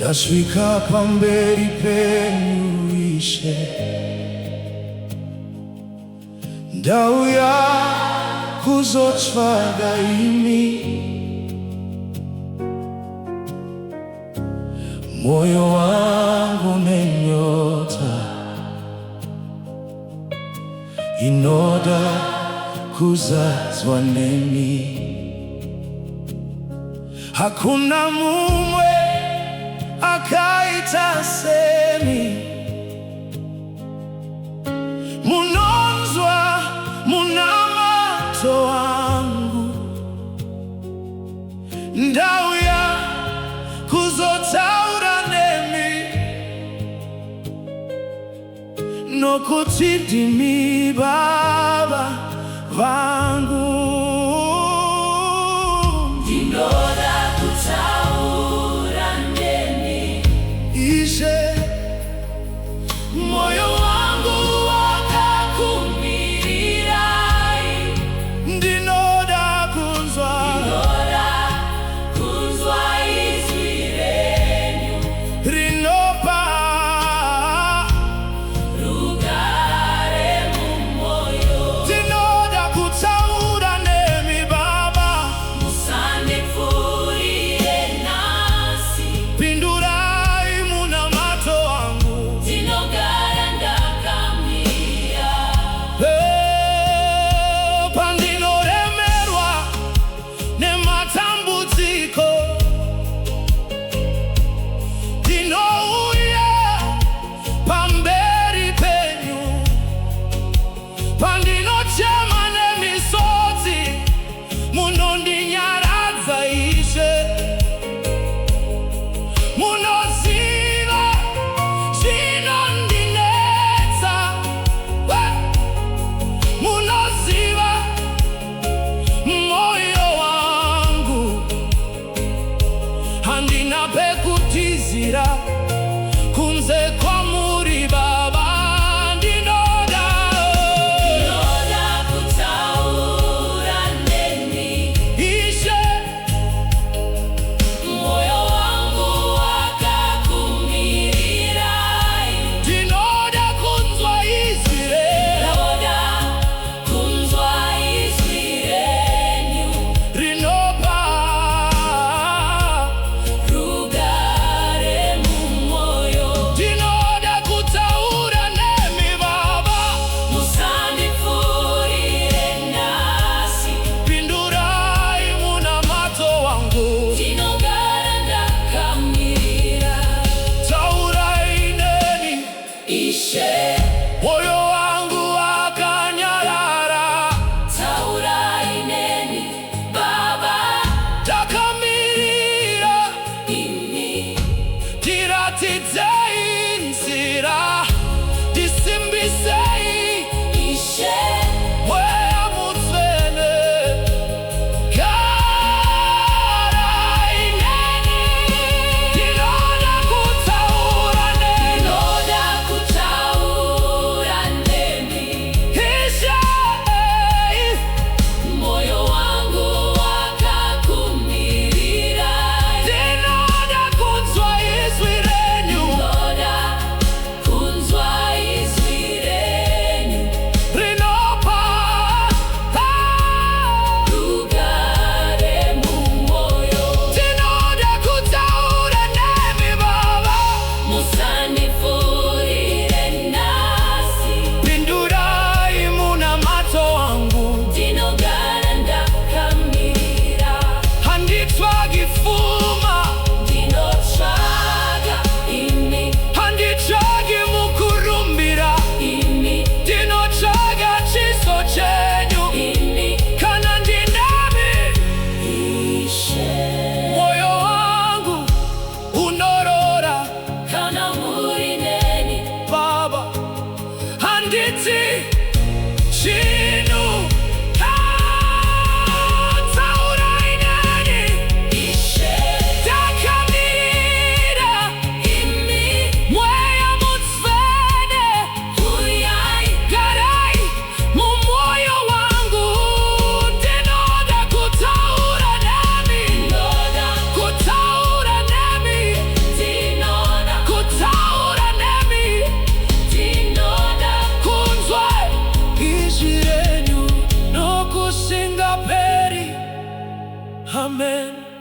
ndasvika pamberi penyu Ishe, ndauya kuzotsvaga imi. Moyo wangu nenyota inoda kuzadzwa nemi. Hakuna mumwe akaita semi, munonzwa munamato wangu, ndauya kuzotaura nemi, nokuti ndimi Baba vangu. Ndinoda kutaura nemi Ishe, moyo wangu wakakumirirai. ndinoda kunzwa Izwi renyu rinopa rugare mumoyo. ndinoda kutaura nemi Baba, Musandipfurie nasi, pindurai munamato wangu. ndinogara ndakamira. Pandinoremerwa nematambudziko, ndinouya pamberi penyu. Pandinochema nemisodzi, munondinyaradza Ishe. Munoziva zvinondinetsa, munoziva moyo wangu. Handina pekutizira kunze kwamuri Baba, ndinoda Ndinoda kutaura nemi, Ishe, moyo wangu wakakumirirai. ndinoda kunzwa izwi renyu Ndinoda kunzwa izwi renyu rinopa rugare mumoyo. ndinoda amen.